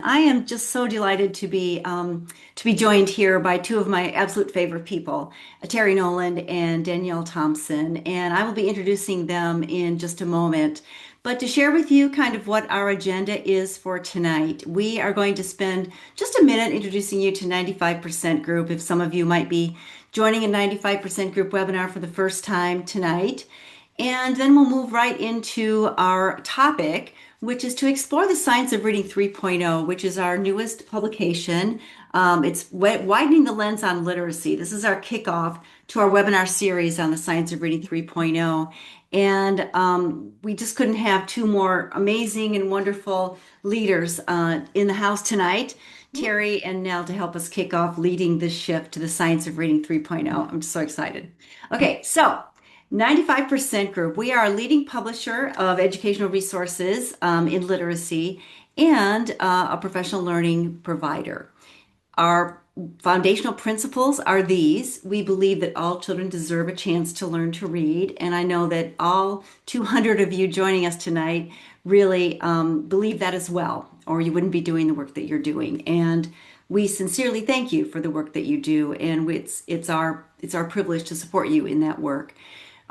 I am just so delighted to be joined here by two of my absolute favorite people, Terrie Noland and Danielle Thompson, and I will be introducing them in just a moment. But to share with you kind of what our agenda is for tonight, we are going to spend just a minute introducing you to 95% Group. If some of you might be joining a 95% Group webinar for the first time tonight. And then we'll move right into our topic, which is to explore the science of reading 3.0, which is our newest publication. It's widening the lens on literacy. This is our kickoff to our webinar series on the science of reading 3.0. And we just couldn't have two more amazing and wonderful leaders in the house tonight, Terrie and Nell, to help us kick off leading this shift to the science of reading 3.0. I'm just so excited. Okay, so 95% Group. We are a leading publisher of educational resources in literacy and a professional learning provider. Our foundational principles are these. We believe that all children deserve a chance to learn to read. And I know that all 200 of you joining us tonight really believe that as well, or you wouldn't be doing the work that you're doing. And we sincerely thank you for the work that you do. And it's our privilege to support you in that work.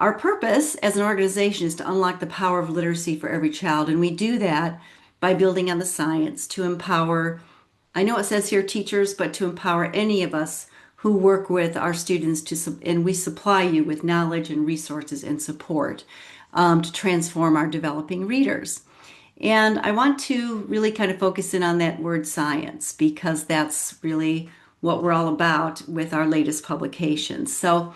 Our purpose as an organization is to unlock the power of literacy for every child, and we do that by building on the science to empower, I know it says here teachers, but to empower any of us who work with our students and we supply you with knowledge and resources and support to transform our developing readers. And I want to really kind of focus in on that word science because that's really what we're all about with our latest publications. So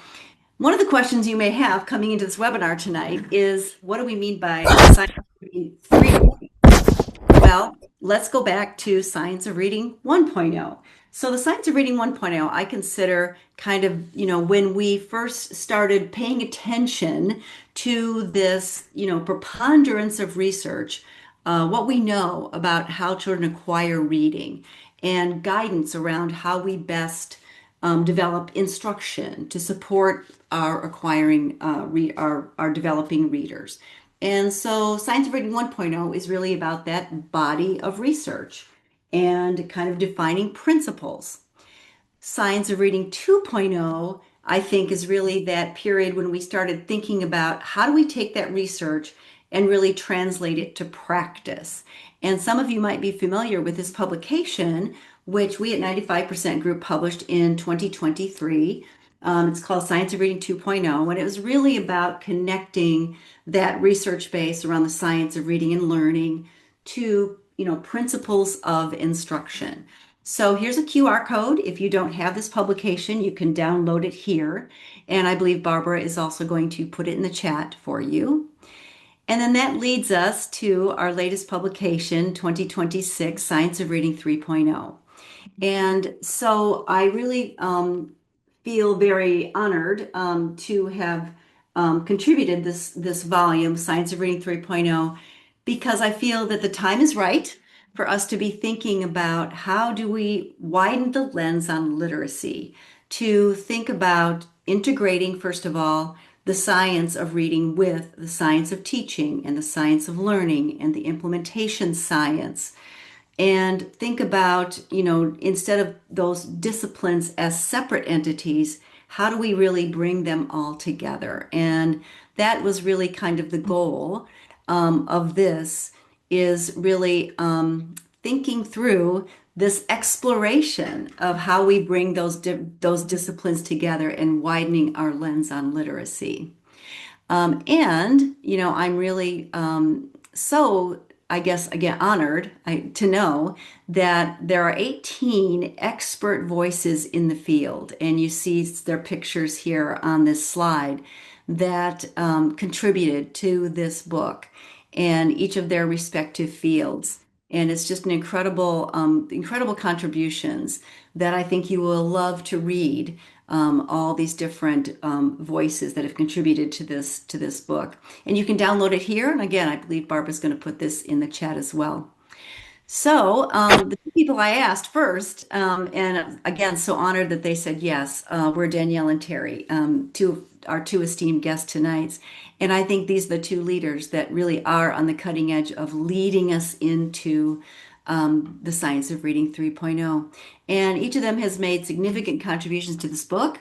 one of the questions you may have coming into this webinar tonight is, what do we mean by science of reading 3.0? Well, let's go back to science of reading 1.0. So the science of reading 1.0, I consider kind of, when we first started paying attention to this, preponderance of research, what we know about how children acquire reading and guidance around how we best develop instruction to support our acquiring, our developing readers. And so Science of Reading 1.0 is really about that body of research and kind of defining principles. Science of Reading 2.0, I think, is really that period when we started thinking about how do we take that research and really translate it to practice. And some of you might be familiar with this publication, which we at 95% Group published in 2023. It's called Science of Reading 2.0, and it was really about connecting that research base around the science of reading and learning to, principles of instruction. So here's a QR code. If you don't have this publication, you can download it here. And I believe Barbara is also going to put it in the chat for you. And then that leads us to our latest publication, 2026, Science of Reading 3.0. And so I really feel very honored to have contributed this volume, Science of Reading 3.0, because I feel that the time is right for us to be thinking about how do we widen the lens on literacy, to think about integrating, first of all, the science of reading with the science of teaching and the science of learning and the implementation science. And think about, instead of those disciplines as separate entities, how do we really bring them all together? And that was really kind of the goal of this, is really thinking through this exploration of how we bring those disciplines together and widening our lens on literacy. I'm really so, I guess, again, honored to know that there are 18 expert voices in the field, and you see their pictures here on this slide that contributed to this book and each of their respective fields. And it's just an incredible contributions that I think you will love to read. All these different voices that have contributed to this book. And you can download it here. And again, I believe Barbara's going to put this in the chat as well. So the two people I asked first, and again, so honored that they said yes, were Danielle and Terrie, our two esteemed guests tonight. And I think these are the two leaders that really are on the cutting edge of leading us into The Science of Reading 3.0. And each of them has made significant contributions to this book.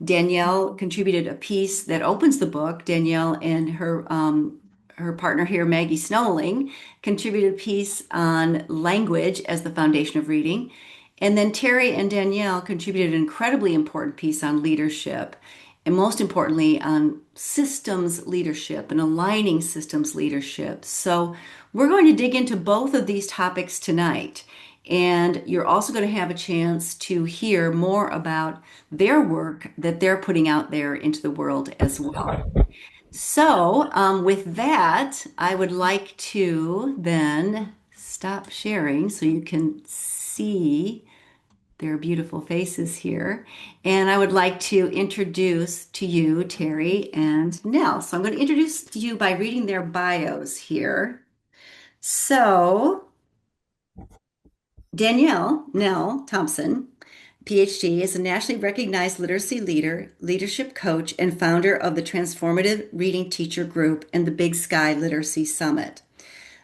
Danielle contributed a piece that opens the book. Danielle and her partner here, Maggie Snowling, contributed a piece on language as the foundation of reading. And then Terrie and Danielle contributed an incredibly important piece on leadership, and most importantly, on systems leadership and aligning systems leadership. So we're going to dig into both of these topics tonight. And you're also going to have a chance to hear more about their work that they're putting out there into the world as well. So, with that, I would like to then stop sharing so you can see their beautiful faces here. And I would like to introduce to you Terrie and Nell. So, I'm going to introduce you by reading their bios here. So, Danielle Nell Thompson, PhD, is a nationally recognized literacy leader, leadership coach, and founder of the Transformative Reading Teacher Group and the Big Sky Literacy Summit.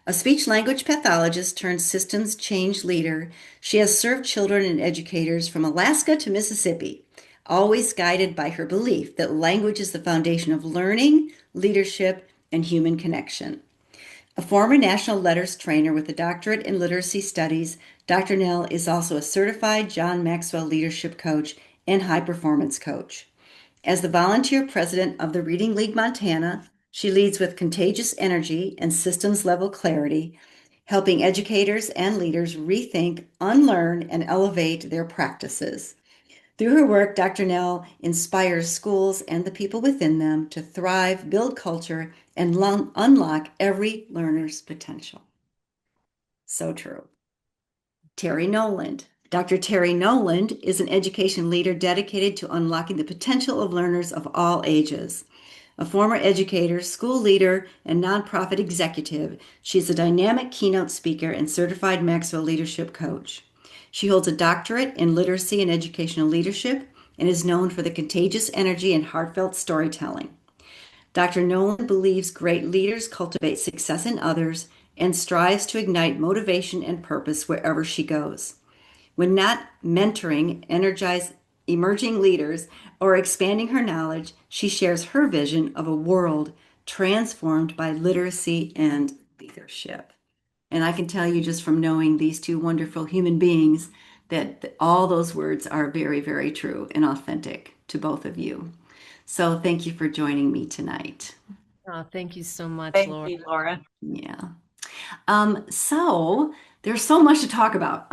A speech language pathologist turned systems change leader, she has served children and educators from Alaska to Mississippi, always guided by her belief that language is the foundation of learning, leadership, and human connection. A former National Letters trainer with a doctorate in literacy studies, Dr. Nell is also a certified John Maxwell leadership coach and high performance coach. As the volunteer president of the Reading League Montana, she leads with contagious energy and systems level clarity, helping educators and leaders rethink, unlearn, and elevate their practices. Through her work, Dr. Nell inspires schools and the people within them to thrive, build culture, and unlock every learner's potential. So true. Terrie Noland. Dr. Terrie Noland is an education leader dedicated to unlocking the potential of learners of all ages. A former educator, school leader, and nonprofit executive, she is a dynamic keynote speaker and certified Maxwell leadership coach. She holds a doctorate in literacy and educational leadership and is known for the contagious energy and heartfelt storytelling. Dr. Noland believes great leaders cultivate success in others and strives to ignite motivation and purpose wherever she goes. When not mentoring, energize emerging leaders or expanding her knowledge, she shares her vision of a world transformed by literacy and leadership. And I can tell you just from knowing these two wonderful human beings that all those words are very, very true and authentic to both of you. So thank you for joining me tonight. Oh, thank you so much, Thank Laura. you, Laura. Yeah. So there's so much to talk about.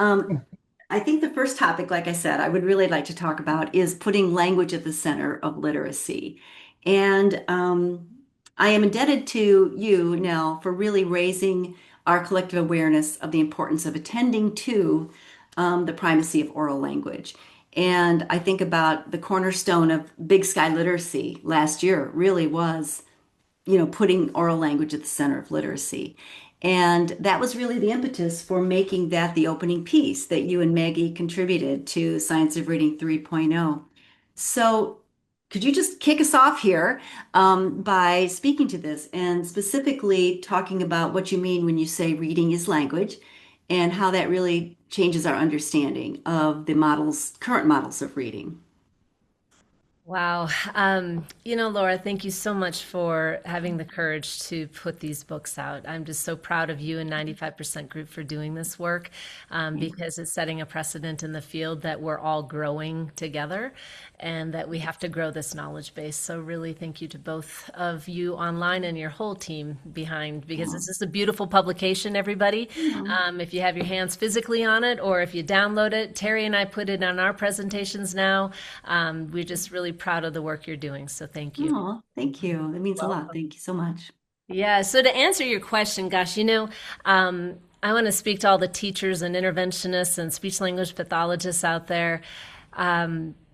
I think the first topic, like I said, I would really like to talk about is putting language at the center of literacy. And I am indebted to you, Nell, for really raising our collective awareness of the importance of attending to the primacy of oral language. And I think about the cornerstone of Big Sky Literacy last year really was, putting oral language at the center of literacy. And that was really the impetus for making that the opening piece that you and Maggie contributed to Science of Reading 3.0. So, could you just kick us off here by speaking to this and specifically talking about what you mean when you say reading is language and how that really changes our understanding of the current models of reading? Wow. Laura, thank you so much for having the courage to put these books out. I'm just so proud of you and 95% Group for doing this work because it's setting a precedent in the field that we're all growing together and that we have to grow this knowledge base. So really thank you to both of you online and your whole team behind, because this is a beautiful publication, everybody. If you have your hands physically on it or if you download it, Terrie and I put it on our presentations now. We're just really proud of the work you're doing. So thank you. Oh, thank you. That means a lot. Thank you so much. Yeah. So to answer your question, gosh, I want to speak to all the teachers and interventionists and speech language pathologists out there.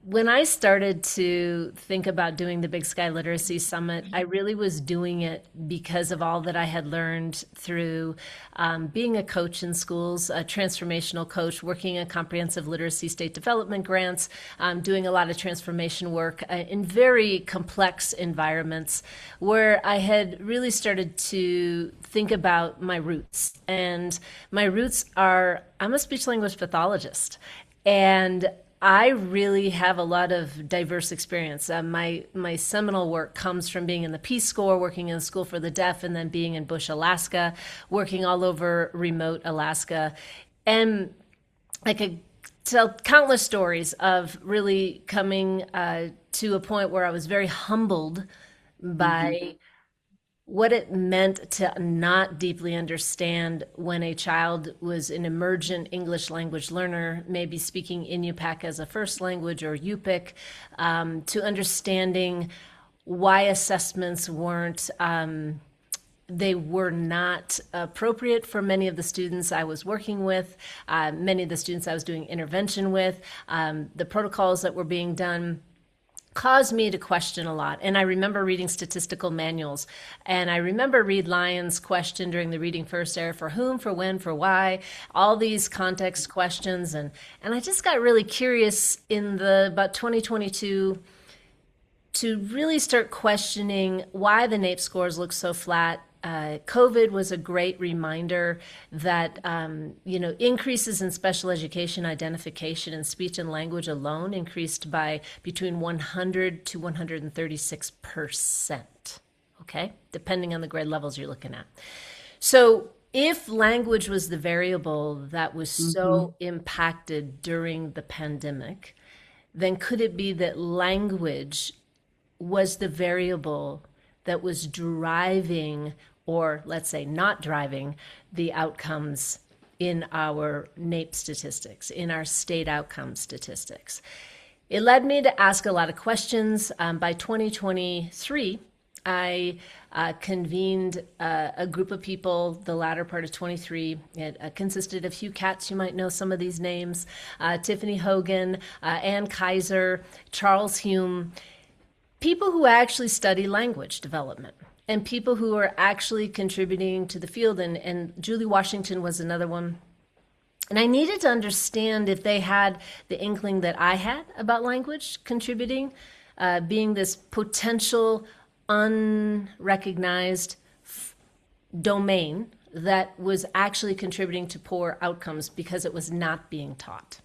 when I started to think about doing the Big Sky Literacy Summit, I really was doing it because of all that I had learned through being a coach in schools, a transformational coach, working in comprehensive literacy state development grants, doing a lot of transformation work in very complex environments where I had really started to think about my roots. And my roots are, I'm a speech language pathologist. And I really have a lot of diverse experience. My seminal work comes from being in the Peace Corps, working in a school for the deaf, and then being in Bush, Alaska, working all over remote Alaska, and I could tell countless stories of really coming to a point where I was very humbled Mhm. by what it meant to not deeply understand when a child was an emergent English language learner, maybe speaking Inupiaq as a first language or Yupik, to understanding why assessments weren't. They were not appropriate for many of the students I was working with, many of the students I was doing intervention with, the protocols that were being done caused me to question a lot. And I remember reading statistical manuals. And I remember Reed Lyon's question during the reading first era, for whom, for when, for why, all these context questions. And I just got really curious in the about 2022 to really start questioning why the NAEP scores look so flat. COVID was a great reminder that increases in special education identification and speech and language alone increased by between 100 to 136%. Okay, depending on the grade levels you're looking at. So if language was the variable that was Mhm. so impacted during the pandemic, then could it be that language was the variable that was driving, or let's say not driving, the outcomes in our NAEP statistics, in our state outcome statistics? It led me to ask a lot of questions. By 2023, I convened a group of people, the latter part of 23. It consisted of Hugh Katz, you might know some of these names, Tiffany Hogan, Ann Kaiser, Charles Hume, people who actually study language development and people who are actually contributing to the field. And Julie Washington was another one. And I needed to understand if they had the inkling that I had about language contributing, being this potential unrecognized domain that was actually contributing to poor outcomes because it was not being taught.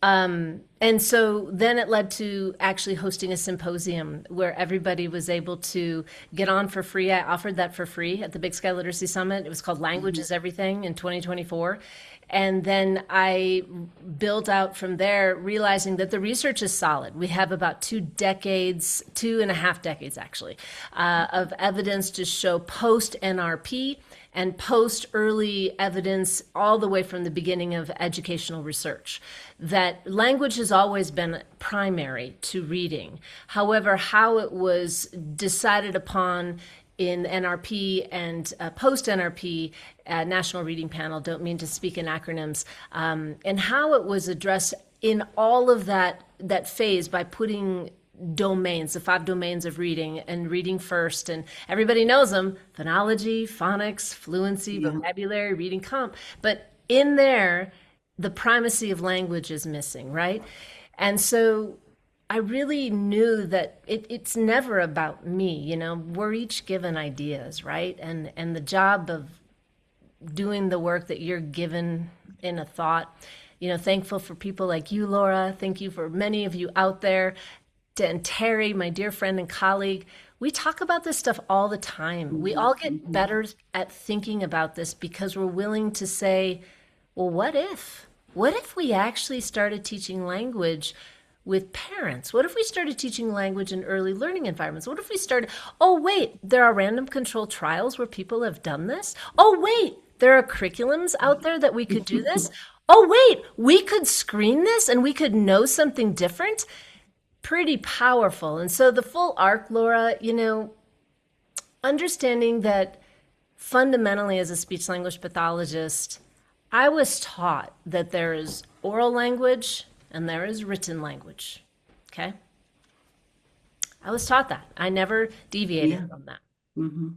And so then it led to actually hosting a symposium where everybody was able to get on for free. I offered that for free at the Big Sky Literacy Summit. It was called Language Mhm. is Everything in 2024. And then I built out from there, realizing that the research is solid. We have about 2 decades, 2.5 decades actually, of evidence to show post NRP and post early evidence all the way from the beginning of educational research that language has always been primary to reading. However, how it was decided upon in NRP and post NRP, National Reading Panel, don't mean to speak in acronyms, and how it was addressed in all of that phase by putting domains, the 5 domains of reading, and reading first, and everybody knows them: phonology, phonics, fluency, Yeah. vocabulary, reading comp. But in there, the primacy of language is missing, right? And so I really knew that it's never about me. We're each given ideas, right? And the job of doing the work that you're given in a thought, thankful for people like you, Laura. Thank you for many of you out there. And Terry, my dear friend and colleague, we talk about this stuff all the time. We Mhm. all get Mhm. better at thinking about this because we're willing to say, well, what if? What if we actually started teaching language with parents? What if we started teaching language in early learning environments? What if we started, oh, wait, there are random controlled trials where people have done this? Oh, wait, there are curriculums out there that we could do this? Oh, wait, we could screen this and we could know something different? Pretty powerful. And so the full arc, Laura, understanding that fundamentally as a speech language pathologist, I was taught that there is oral language and there is written language. Okay. I was taught that. I never deviated Yeah. from that. Hmm.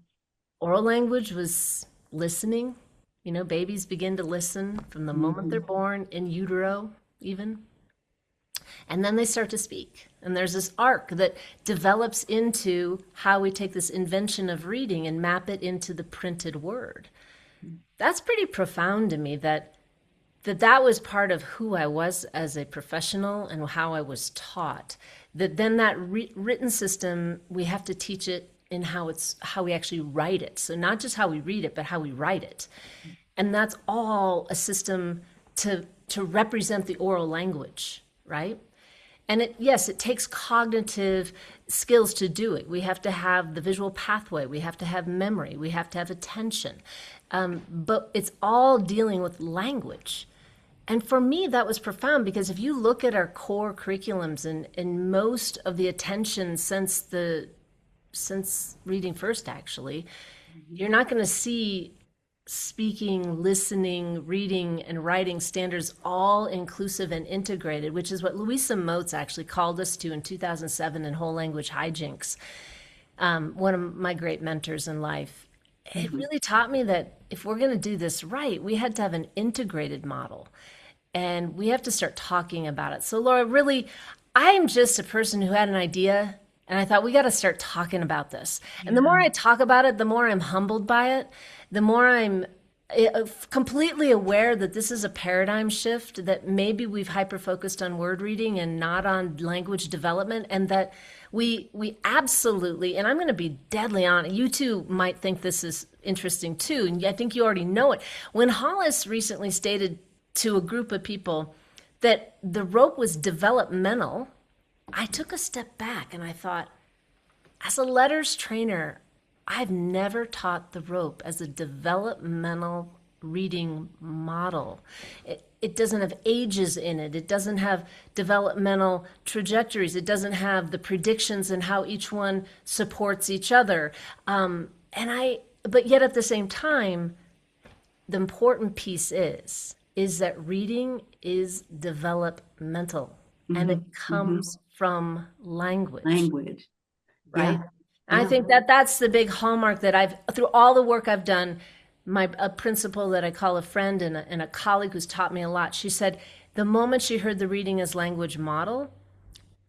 Oral language was listening. You know, babies begin to listen from the moment they're Hmm. born, in utero, even. And then they start to speak. And there's this arc that develops into how we take this invention of reading and map it into the printed word. That's pretty profound to me that was part of who I was as a professional and how I was taught. That then that written system, we have to teach it in how we actually write it. So not just how we read it, but how we write it. And that's all a system to represent the oral language, right? And yes, it takes cognitive skills to do it. We have to have the visual pathway, we have to have memory, we have to have attention. But it's all dealing with language. And for me, that was profound because if you look at our core curriculums and most of the attention since reading first, actually, you're not going to see speaking, listening, reading, and writing standards all inclusive and integrated, which is what Louisa Moats actually called us to in 2007 in Whole Language Hijinks, one of my great mentors in life. It Hmm. really taught me that if we're going to do this right, we had to have an integrated model and we have to start talking about it. So, Laura, really, I'm just a person who had an idea and I thought we got to start talking about this. And the more Yeah. I talk about it, the more I'm humbled by it, the more I'm completely aware that this is a paradigm shift, that maybe we've hyper focused on word reading and not on language development, and that we absolutely, and I'm going to be deadly honest, you two might think this is interesting too, and I think you already know it. When Hollis recently stated to a group of people that the rope was developmental, I took a step back and I thought, as a letters trainer, I've never taught the rope as a developmental reading model. It doesn't have ages in it. It doesn't have developmental trajectories. It doesn't have the predictions and how each one supports each other. But yet at the same time, the important piece is that reading is developmental and Hmm. it Hmm. comes from language, Language. right? Yeah. And I Yeah. think that that's the big hallmark that I've, through all the work I've done, my a principal that I call a friend and a colleague who's taught me a lot, she said the moment she heard the reading as language model,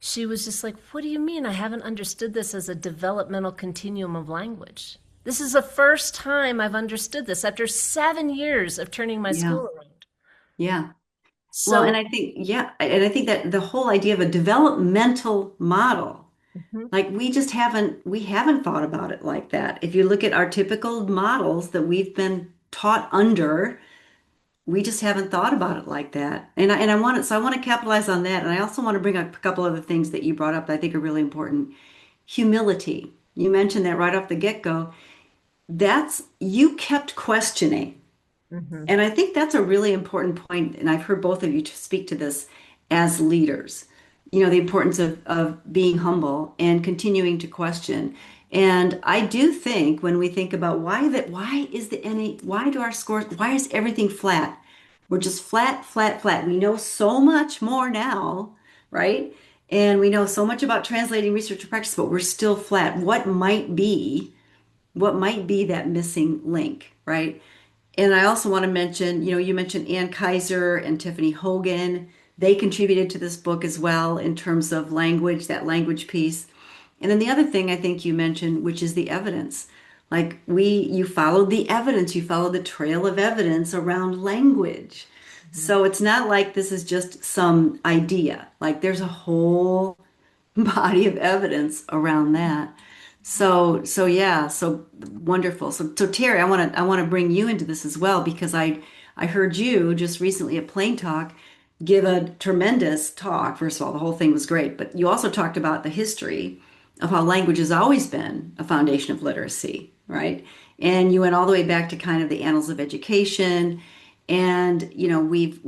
she was just like, what do you mean? I haven't understood this as a developmental continuum of language. This is the first time I've understood this after 7 years of turning my Yeah. school around. Yeah. Well, and So, I think, yeah, and I think that the whole idea of a developmental model, mhm, like we haven't thought about it like that. If you look at our typical models that we've been taught under, we just haven't thought about it like that. So I want to capitalize on that. And I also want to bring up a couple other things that you brought up that I think are really important. Humility. You mentioned that right off the get-go. You kept questioning. mhm, And I think that's a really important point, and I've heard both of you speak to this as leaders. The importance of being humble and continuing to question. And I do think when we think about why do our scores, why is everything flat? We're just flat, flat, flat. We know so much more now, right? And we know so much about translating research to practice, but we're still flat. What might be that missing link, right? And I also want to mention, you mentioned Ann Kaiser and Tiffany Hogan. They contributed to this book as well in terms of language, that language piece. And then the other thing I think you mentioned, which is the evidence. Like you followed the evidence, you followed the trail of evidence around language. mhm. So it's not like this is just some idea. Like there's a whole body of evidence around that. So yeah, so wonderful. So Terry, I want to bring you into this as well because I heard you just recently at Plain Talk give a tremendous talk. First of all, the whole thing was great, but you also talked about the history of how language has always been a foundation of literacy, right? And you went all the way back to kind of the annals of education, and we've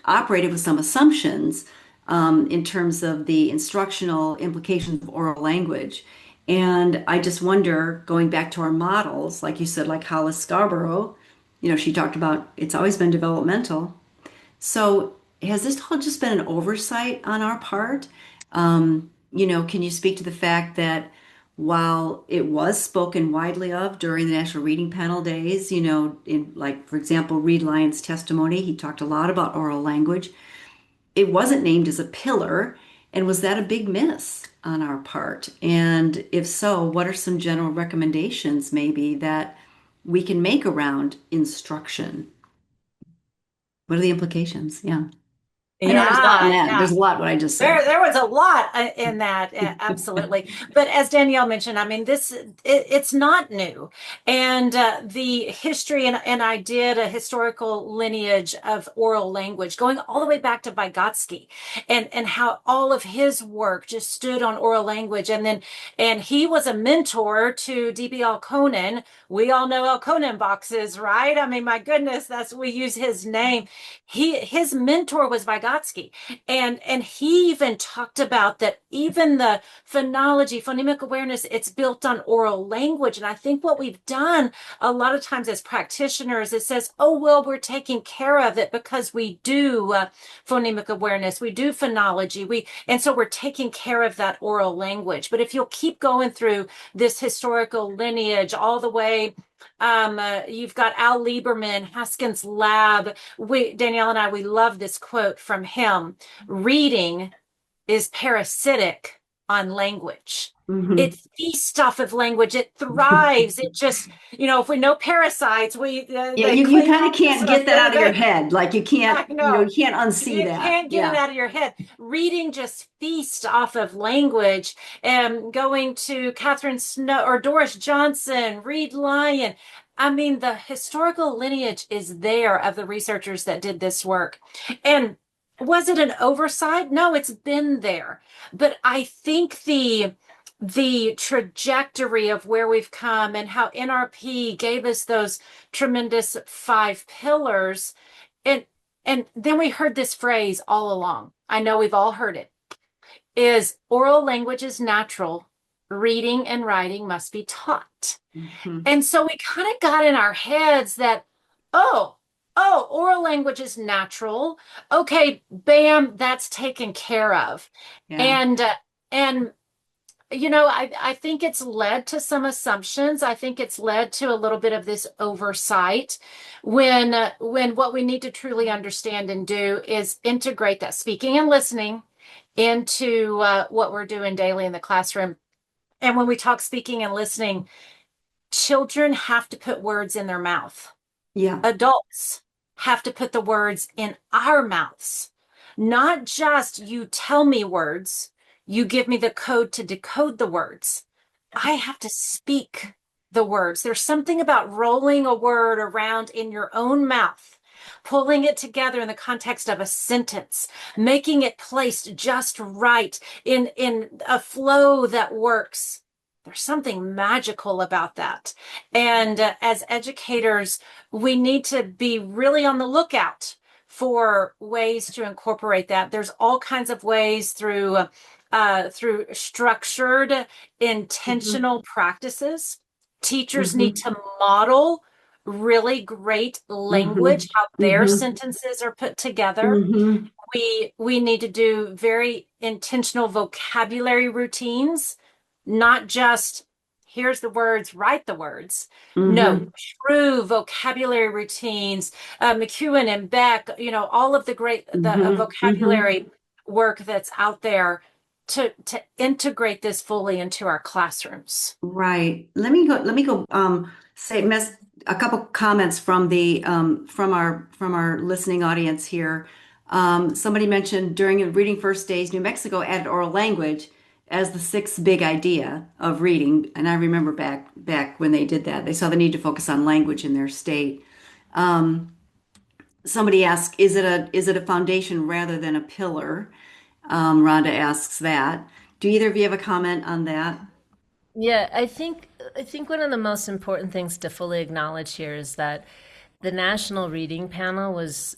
operated with some assumptions in terms of the instructional implications of oral language. And I just wonder, going back to our models, like you said, like Hollis Scarborough, she talked about it's always been developmental. So has this all just been an oversight on our part? Can you speak to the fact that while it was spoken widely of during the National Reading Panel days, in like, for example, Reed Lyon's testimony, he talked a lot about oral language. It wasn't named as a pillar. And was that a big miss on our part? And if so, what are some general recommendations maybe that we can make around instruction? What are the implications? Yeah. I know there's a lot in Yeah, that. yeah. There's a lot what I just said. There was a lot in that, absolutely. But as Danielle mentioned, I mean, it's not new, and the history and I did a historical lineage of oral language going all the way back to Vygotsky, and how all of his work just stood on oral language, and he was a mentor to D.B. Conan. We all know Conan boxes, right? I mean, my goodness, that's we use his name. His mentor was Vygotsky. And he even talked about that even the phonology, phonemic awareness, it's built on oral language. And I think what we've done a lot of times as practitioners, it says, oh, well, we're taking care of it because we do phonemic awareness, we do phonology, and so we're taking care of that oral language. But if you'll keep going through this historical lineage all the way, you've got Al Lieberman, Haskins Lab. Danielle and I, we love this quote from him. Reading is parasitic on language. Hmm. It feasts off of language. It thrives. It just, if we know parasites, Yeah, they you cling kind of on to can't stuff. get that out of your head. Like I you know. can't unsee You that. can't get it Yeah. out of your head. Reading just feasts off of language. And going to Catherine Snow or Doris Johnson, Reed Lyon. I mean, the historical lineage is there of the researchers that did this work. And was it an oversight? No, it's been there. But I think the trajectory of where we've come and how NRP gave us those tremendous 5 pillars, and and then we heard this phrase all along. I know we've all heard it. Is oral language is natural, reading and writing must be taught. Hmm. And so we kind of got in our heads that, oh, oral language is natural. Okay, bam, that's taken care of. Yeah. And and I think it's led to some assumptions. I think it's led to a little bit of this oversight when what we need to truly understand and do is integrate that speaking and listening into what we're doing daily in the classroom. And when we talk speaking and listening, children have to put words in their mouth. Yeah. Adults have to put the words in our mouths, not just you tell me words, you give me the code to decode the words. I have to speak the words. There's something about rolling a word around in your own mouth, pulling it together in the context of a sentence, making it placed just right in a flow that works. There's something magical about that. And as educators, we need to be really on the lookout for ways to incorporate that. There's all kinds of ways through structured, Hmm. intentional practices. Teachers need Hmm. to model really great Hmm. language, how their Hmm. sentences are put together. Hmm. We need to do very intentional vocabulary routines, not just here's the words, write the words. No, Hmm. true vocabulary routines. McEwen and Beck, all of the Hmm. Hmm. vocabulary work that's out there to integrate this fully into our classrooms. Right. Let me go say mess a couple comments from the from our listening audience here. Somebody mentioned during Reading First Days, New Mexico added oral language as the sixth big idea of reading. And I remember back when they did that, they saw the need to focus on language in their state. Somebody asked, is it a foundation rather than a pillar? Rhonda asks that. Do either of you have a comment on that? Yeah, I think one of the most important things to fully acknowledge here is that the National Reading Panel was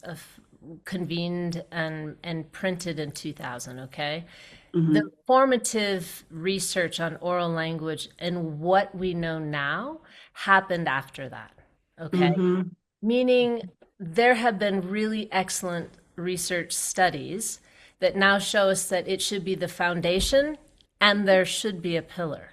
convened and printed in 2000, okay? The Hmm. formative research on oral language and what we know now happened after that, okay? Hmm. Meaning there have been really excellent research studies that now show us that it should be the foundation and there should be a pillar.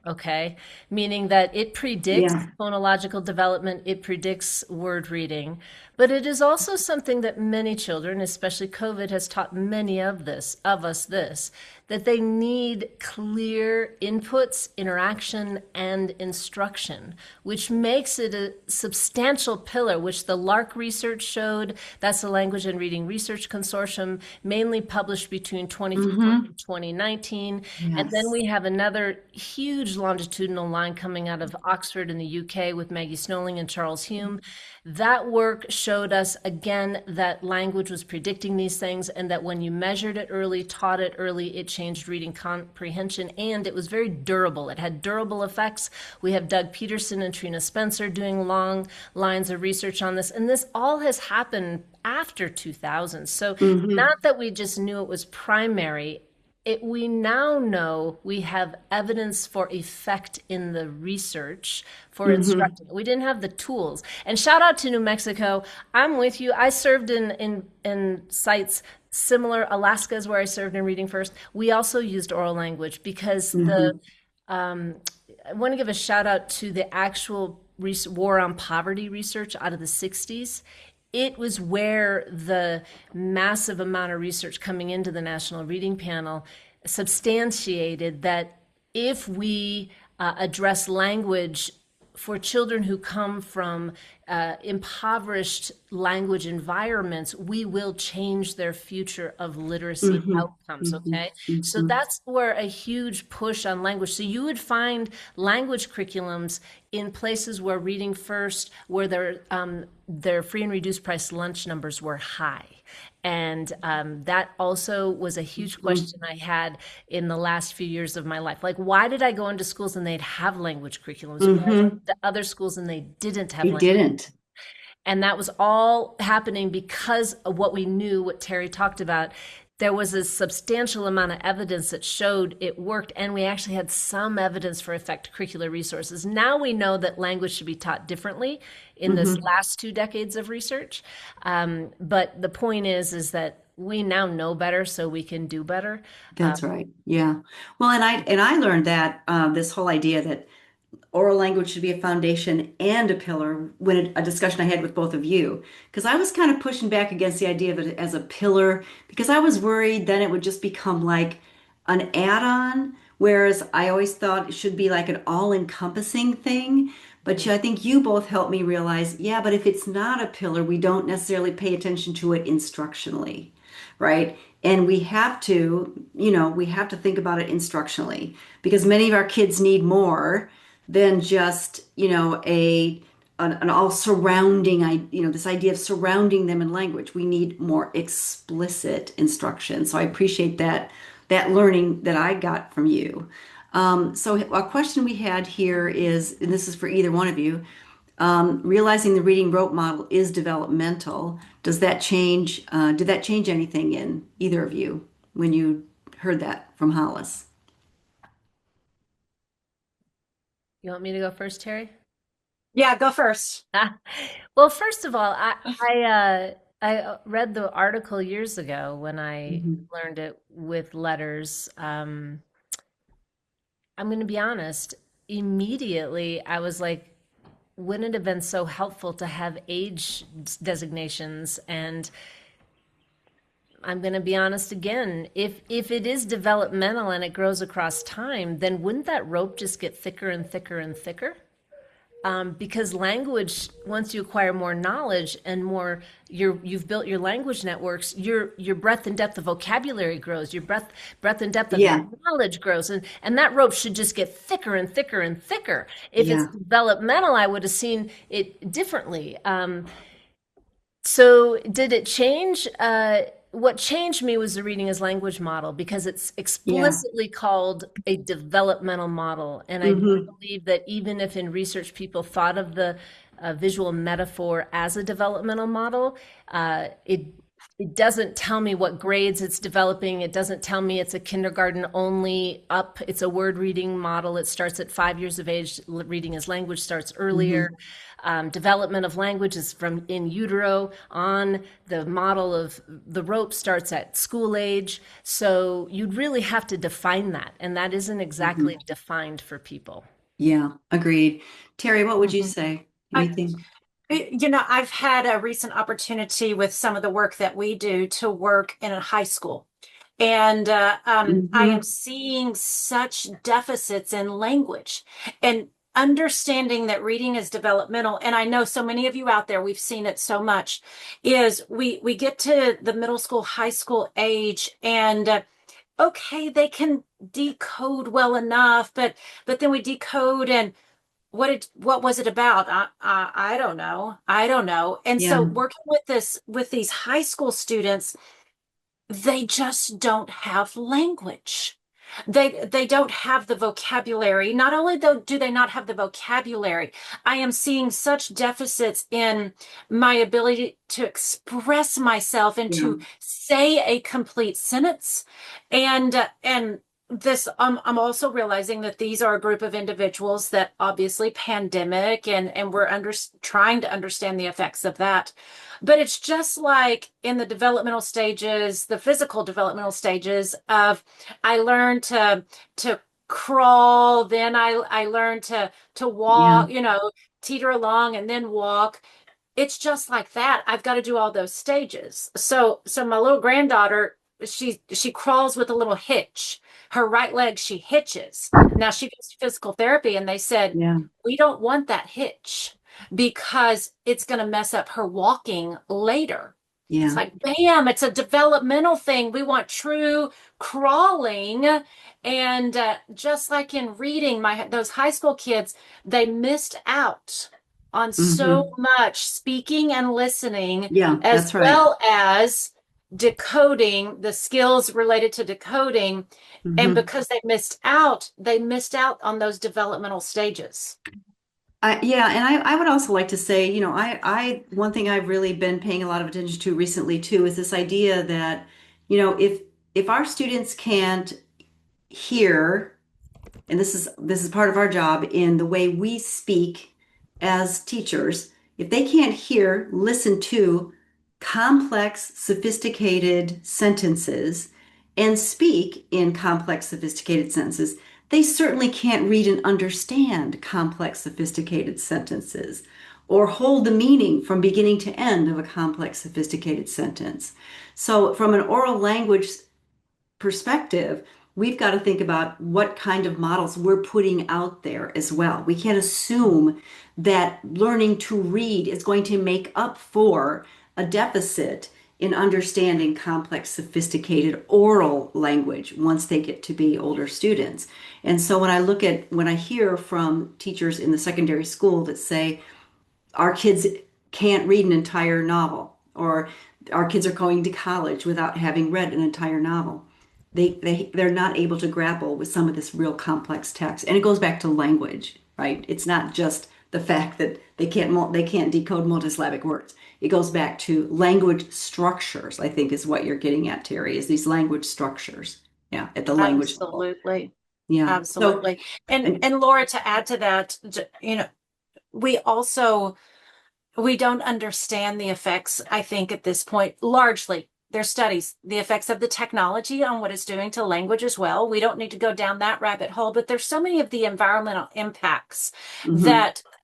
Okay, meaning that it predicts Yeah. phonological development, it predicts word reading, but it is also something that many children, especially COVID, has taught many of us this, that they need clear inputs, interaction, and instruction, which makes it a substantial pillar, which the LARC research showed. That's the Language and Reading Research Consortium, mainly published between 2015 Mm-hmm. and 2019. And then Yes. we have another huge longitudinal line coming out of Oxford in the UK with Maggie Snolling and Charles Hume. That work showed us again that language was predicting these things, and that when you measured it early, taught it early, it changed reading comprehension, and it was very durable. It had durable effects. We have Doug Peterson and Trina Spencer doing long lines of research on this, and this all has happened after 2000. So Mm-hmm. not that we just knew it was primary, we now know we have evidence for effect in the research for Mm-hmm. instructing. We didn't have the tools. And shout out to New Mexico. I'm with you. I served in sites similar. Alaska is where I served in Reading First. We also used oral language because Mm-hmm. I want to give a shout out to the actual war on poverty research out of the 60s. It was where the massive amount of research coming into the National Reading Panel substantiated that if we address language for children who come from impoverished language environments, we will change their future of literacy Mm-hmm. outcomes. Mm-hmm. Okay. So Mm-hmm. that's where a huge push on language. So you would find language curriculums in places where Reading First, where their free and reduced price lunch numbers were high. And that also was a huge Mm-hmm. question I had in the last few years of my life. Like, why did I go into schools and they'd have language curriculums, whereas Mm-hmm. the other schools and they didn't have You language? didn't. And that was all happening because of what we knew, what Terrie talked about. There was a substantial amount of evidence that showed it worked, and we actually had some evidence for effect curricular resources. Now we know that language should be taught differently in this Mm-hmm. last 2 decades of research. But the point is that we now know better, so we can do better. That's right. Yeah. Well, and I learned that this whole idea that oral language should be a foundation and a pillar when a discussion I had with both of you, because I was kind of pushing back against the idea of it as a pillar because I was worried then it would just become like an add-on, whereas I always thought it should be like an all-encompassing thing. But I think you both helped me realize, yeah, but if it's not a pillar, we don't necessarily pay attention to it instructionally, right? And we have to think about it instructionally because many of our kids need more than just, an all surrounding, this idea of surrounding them in language. We need more explicit instruction. So I appreciate that learning that I got from you. So a question we had here is, and this is for either one of you, realizing the reading rote model is developmental. Did that change anything in either of you when you heard that from Hollis? You want me to go first, Terrie? Yeah, go first. Well, first of all, I read the article years ago when I Mhm. learned it with letters. I'm going to be honest. Immediately, I was like, wouldn't it have been so helpful to have age designations? And I'm going to be honest again. If it is developmental and it grows across time, then wouldn't that rope just get thicker and thicker and thicker? Because language, once you acquire more knowledge and you've built your language networks, your breadth and depth of vocabulary grows, your breadth and depth of Yeah, knowledge grows, and that rope should just get thicker and thicker and thicker. If it's yeah, developmental, I would have seen it differently. So did it change? What changed me was the reading as language model because it's yeah. explicitly called a developmental model. And I do Hmm. believe that even if in research people thought of the visual metaphor as a developmental model, it It doesn't tell me what grades it's developing. It doesn't tell me it's a kindergarten only up. It's a word reading model. It starts at 5 years of age. Reading as language starts earlier. Hmm. Development of language is from in utero on. The model of the rope starts at school age. So you'd really have to define that. And that isn't Hmm. exactly defined for people. Yeah, agreed. Terry, what would you Mhm. say? I, Anything? I've had a recent opportunity with some of the work that we do to work in a high school. And I am Hmm. seeing such deficits in language and understanding that reading is developmental. And I know so many of you out there, we've seen it so much, is we get to the middle school, high school age, and okay, they can decode well enough, but then we decode and what was it about? I don't know. I don't know. And so Yeah, working with these high school students, they just don't have language. They don't have the vocabulary. Not only though do they not have the vocabulary, I am seeing such deficits in my ability to express myself and yeah, to say a complete sentence. And this I'm also realizing that these are a group of individuals that obviously pandemic and we're trying to understand the effects of that. But it's just like in the developmental stages, the physical developmental stages of I learned to crawl, then I learned to yeah. walk, teeter along and then walk. It's just like that. I've got to do all those stages. So my little granddaughter, she crawls with a little hitch. Her right leg she hitches. Now she goes to physical therapy and they said, Yeah, "We don't want that hitch because it's going to mess up her walking later." It's yeah. like, bam, it's a developmental thing. We want true crawling. And just like in reading, my those high school kids, they missed out on so Hmm. much speaking and listening, Yeah, as that's right. well as decoding, the skills related to decoding. And Hmm. because they missed out on those developmental stages. Yeah, and I would also like to say, one thing I've really been paying a lot of attention to recently too is this idea that, if our students can't hear, and this is part of our job in the way we speak as teachers, if they can't hear, listen to complex, sophisticated sentences and speak in complex, sophisticated sentences, they certainly can't read and understand complex, sophisticated sentences or hold the meaning from beginning to end of a complex, sophisticated sentence. So, from an oral language perspective, we've got to think about what kind of models we're putting out there as well. We can't assume that learning to read is going to make up for a deficit in understanding complex, sophisticated oral language once they get to be older students. And so when I hear from teachers in the secondary school that say, our kids can't read an entire novel, or our kids are going to college without having read an entire novel. They're not able to grapple with some of this real complex text. And it goes back to language, right? It's not just the fact that they can't decode multisyllabic words. It goes back to language structures, I think is what you're getting at, Terry, is these language structures. Yeah, at the language level. Absolutely. Yeah. So, Absolutely. And and and Laura, to add to that, we also we don't understand the effects, I think, at this point, largely. There's studies, the effects of the technology on what it's doing to language as well. We don't need to go down that rabbit hole, but there's so many of the environmental impacts mhm,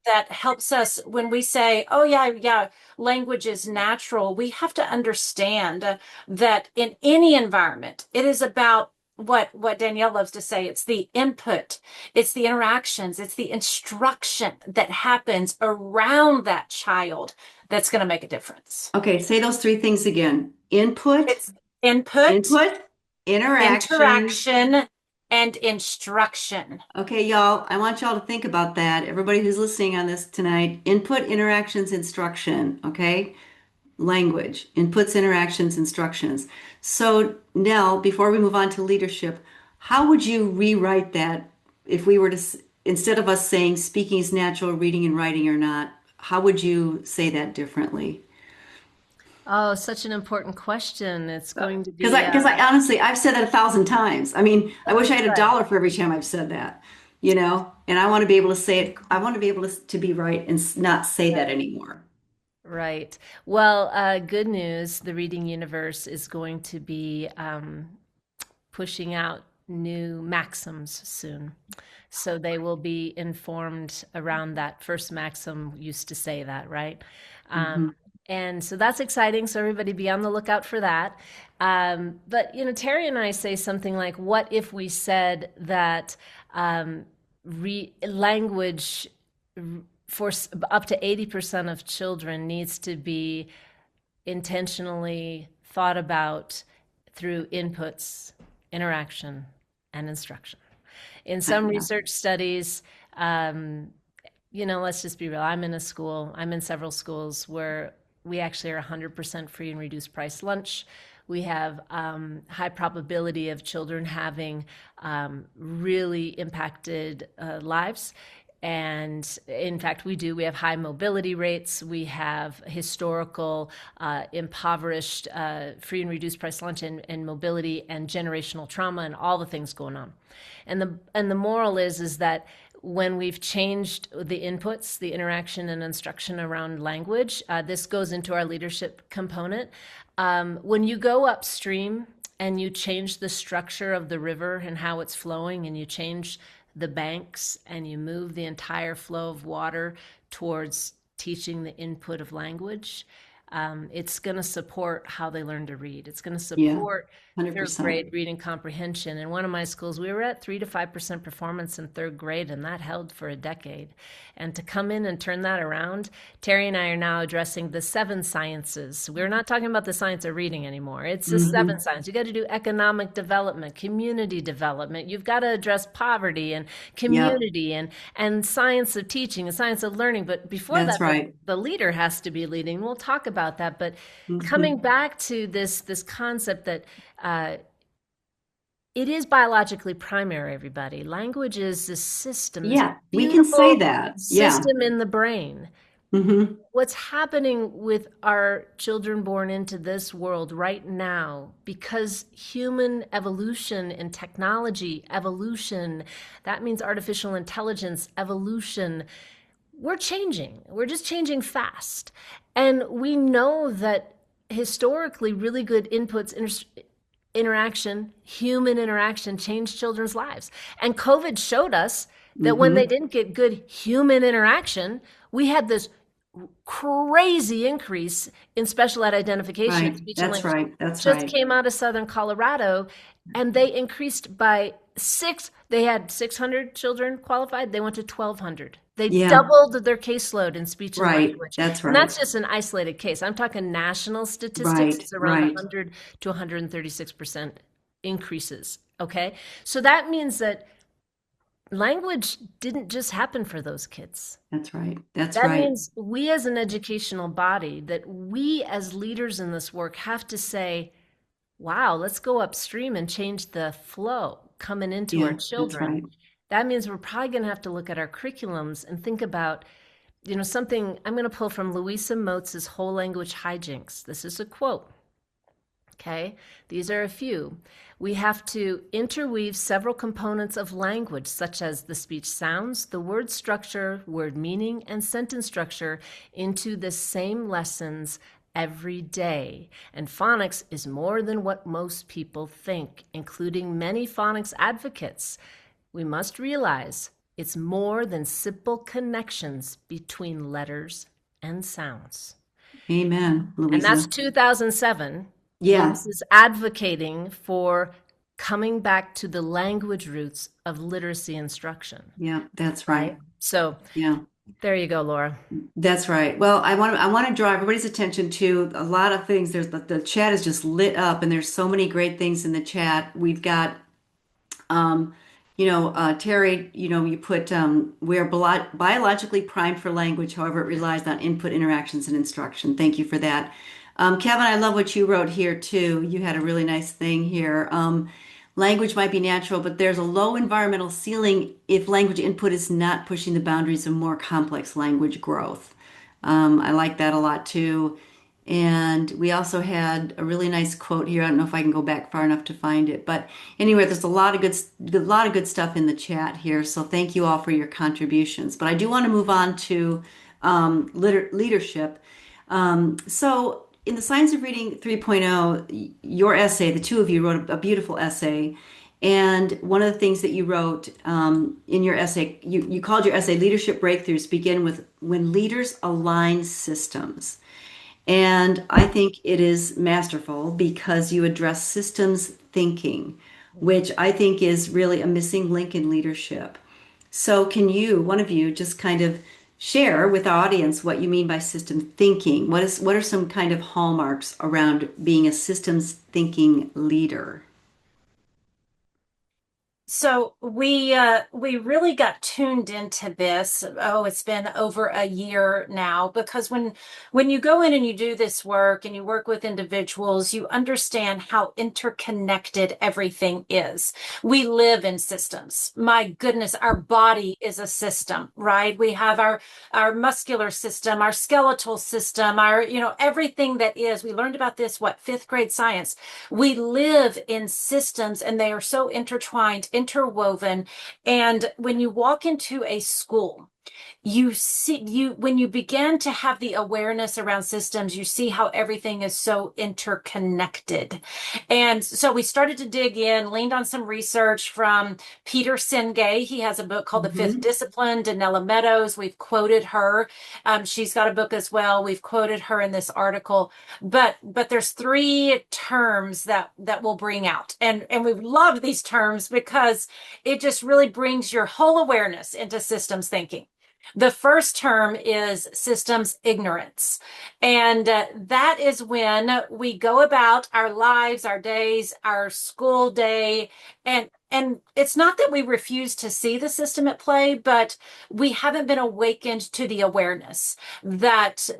that helps us when we say, oh yeah, language is natural. We have to understand that in any environment, it is about what Danielle loves to say. It's the input, it's the interactions, it's the instruction that happens around that child that's going to make a difference. okay, say those three things again. Input, It's input, input, interaction. interaction, and instruction. Okay, y'all, I want y'all to think about that. Everybody who's listening on this tonight, input, interactions, instruction, okay? Language, inputs, interactions, instructions. So, Nell, before we move on to leadership, how would you rewrite that if we were instead of us saying speaking is natural, reading and writing are not, how would you say that differently? Oh, such an important question. It's going to Because be I honestly, I've said that 1,000 times. I mean, I wish I had a good. dollar for every time I've said that, and I want to be able to say it. I want to be able to be right and not say that anymore. Right. Well, good news. The Reading Universe is going to be pushing out new maxims soon. So they will be informed around that. First maxim used to say that, right? Um, Hmm. and so that's exciting. So everybody be on the lookout for that. But, Terry and I say something like, what if we said that language for up to 80% of children needs to be intentionally thought about through inputs, interaction, and instruction. In some Yeah. research studies, let's just be real. I'm in several schools where we actually are 100% free and reduced price lunch. We have high probability of children having really impacted lives. And in fact, we have high mobility rates. We have historical impoverished free and reduced price lunch and mobility and generational trauma and all the things going on. And the moral is that when we've changed the inputs, the interaction and instruction around language, this goes into our leadership component. When you go upstream and you change the structure of the river and how it's flowing, and you change the banks and you move the entire flow of water towards teaching the input of language, it's going to support how they learn to read. It's going to Yeah. support third 100%. grade reading comprehension. In one of my schools, we were at 3 to 5% performance in third grade, and that held for a decade. And to come in and turn that around, Terry and I are now addressing the 7 sciences. We're not talking about the science of reading anymore. It's the Hmm. 7 sciences. You got to do economic development, community development. You've got to address poverty and Yep. community and science of teaching and science of learning. But before That's that, right. the leader has to be leading. We'll talk about that. But coming Hmm. back to this concept that uh, it is biologically primary, everybody. Language is this system, this Yeah, we can say beautiful that. Yeah. system in the brain. Hmm. What's happening with our children born into this world right now, because human evolution and technology evolution, that means artificial intelligence evolution, we're changing. We're just changing fast. And we know that historically, really good interaction, human interaction, changed children's lives. And COVID showed us that when they Hmm. didn't get good human interaction, we had this crazy increase in special ed identification and Right. speech and That's language. right. That's Just right. came out of Southern Colorado, and they increased by six. They had 600 children qualified. They went to 1,200. They Yeah. doubled their caseload in speech and Right. language. That's And that's right. just an isolated case. I'm talking national statistics. Right. It's around Right. 100 to 136% increases. Okay. So that means that language didn't just happen for those kids. That's right. That's That right. means we as an educational body, that we as leaders in this work have to say, wow, let's go upstream and change the flow coming into our Yeah. That's children. right. That means we're probably going to have to look at our curriculums and think about, something I'm going to pull from Louisa Moats's Whole Language Hijinks. This is a quote. Okay, these are a few. We have to interweave several components of language, such as the speech sounds, the word structure, word meaning, and sentence structure, into the same lessons every day. And phonics is more than what most people think, including many phonics advocates. We must realize it's more than simple connections between letters and sounds. Amen, And that's Louisa. 2007. Yeah. Louise is advocating for coming back to the language roots of literacy instruction, Yeah. That's right? right. So Yeah. there you go, Laura. That's right. Well, I want to draw everybody's attention to a lot of things. There's the chat is just lit up, and there's so many great things in the chat. We've got Terry, you put, we're biologically primed for language, however, it relies on input, interactions, and instruction. Thank you for that. Kevin, I love what you wrote here too. You had a really nice thing here. Language might be natural, but there's a low environmental ceiling if language input is not pushing the boundaries of more complex language growth. I like that a lot too. And we also had a really nice quote here. I don't know if I can go back far enough to find it, but anyway, there's a lot of good stuff in the chat here. So thank you all for your contributions. But I do want to move on to leadership. So in the Science of Reading 3.0, your essay, the two of you wrote a beautiful essay. And one of the things that you wrote in your essay, you called your essay Leadership Breakthroughs Begin with When Leaders Align Systems. And I think it is masterful because you address systems thinking, which I think is really a missing link in leadership. So, can you, one of you, just kind of share with our audience what you mean by system thinking? What are some kind of hallmarks around being a systems thinking leader? So we really got tuned into this. Oh, it's been over a year now because when you go in and you do this work and you work with individuals, you understand how interconnected everything is. We live in systems. My goodness, our body is a system, right? We have our muscular system, our skeletal system, our, everything that is. We learned about this, what, fifth grade science. We live in systems and they are so intertwined, interwoven. And when you walk into a school, you see when you begin to have the awareness around systems, you see how everything is so interconnected. And so we started to dig in, leaned on some research from Peter Senge. He has a book called The Fifth Mhm. Discipline. Danella Meadows, we've quoted her. She's got a book as well. We've quoted her in this article. But there's three terms that we'll bring out, and we've loved these terms because it just really brings your whole awareness into systems thinking. The first term is systems ignorance. And that is when we go about our lives, our days, our school day, and it's not that we refuse to see the system at play, but we haven't been awakened to the awareness that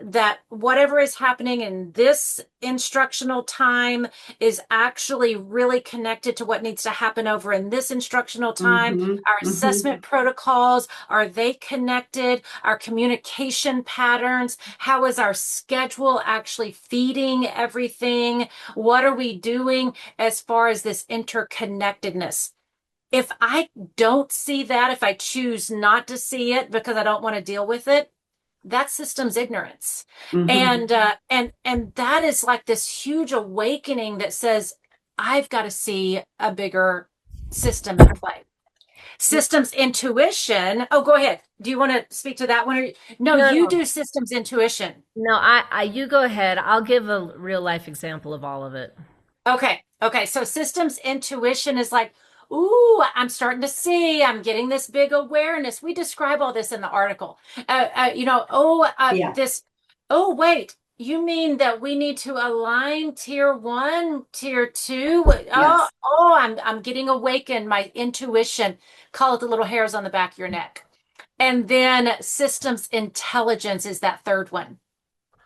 whatever is happening in this instructional time is actually really connected to what needs to happen over in this instructional time. Mhm. Our Mhm. assessment protocols, are they connected? Our communication patterns, how is our schedule actually feeding everything? What are we doing as far as this interconnectedness? If I don't see that, if I choose not to see it because I don't want to deal with it, that's systems ignorance. Mhm. And that is like this huge awakening that says, I've got to see a bigger system at play. Systems intuition. Oh, go ahead. Do you want to speak to that one? No, No, you no, do systems intuition. no. You go ahead. I'll give a real life example of all of it. Okay. Okay. So systems intuition is like, ooh, I'm starting to see, I'm getting this big awareness. We describe all this in the article. Yeah. Oh, wait, you mean that we need to align tier one, tier two? Yes. I'm getting awakened, my intuition. Call it the little hairs on the back of your neck. And then systems intelligence is that third one.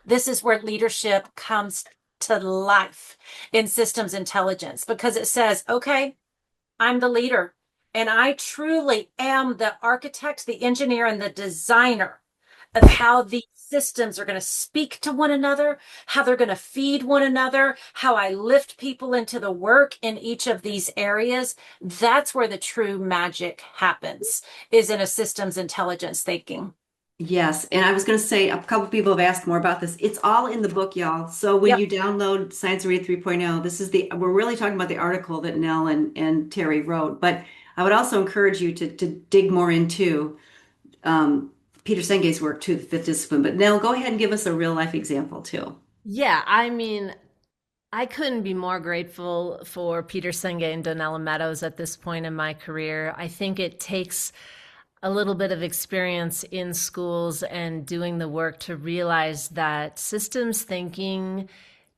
This is where leadership comes to life in systems intelligence because it says, okay, I'm the leader and I truly am the architect, the engineer, and the designer of how these systems are going to speak to one another, how they're going to feed one another, how I lift people into the work in each of these areas. That's where the true magic happens, is in a systems intelligence thinking. Yes, and I was going to say a couple people have asked more about this. It's all in the book, y'all. So when Yep. you download Science Read 3.0, this is we're really talking about the article that Nell and Terrie wrote. But I would also encourage you to dig more into Peter Senge's work too, the fifth discipline. But Nell, go ahead and give us a real life example too. Yeah, I mean, I couldn't be more grateful for Peter Senge and Donella Meadows at this point in my career. I think it takes a little bit of experience in schools and doing the work to realize that systems thinking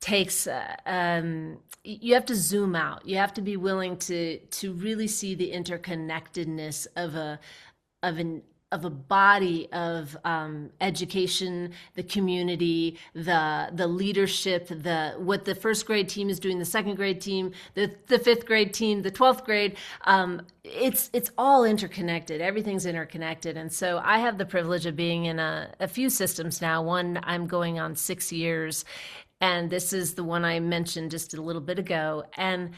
takes you have to zoom out. You have to be willing to really see the interconnectedness of an of a body of education, the community, the leadership, the what the first grade team is doing, the second grade team, the fifth grade team, the 12th grade. It's all interconnected. Everything's interconnected, and so I have the privilege of being in a few systems now. One, I'm going on 6 years. And this is the one I mentioned just a little bit ago. And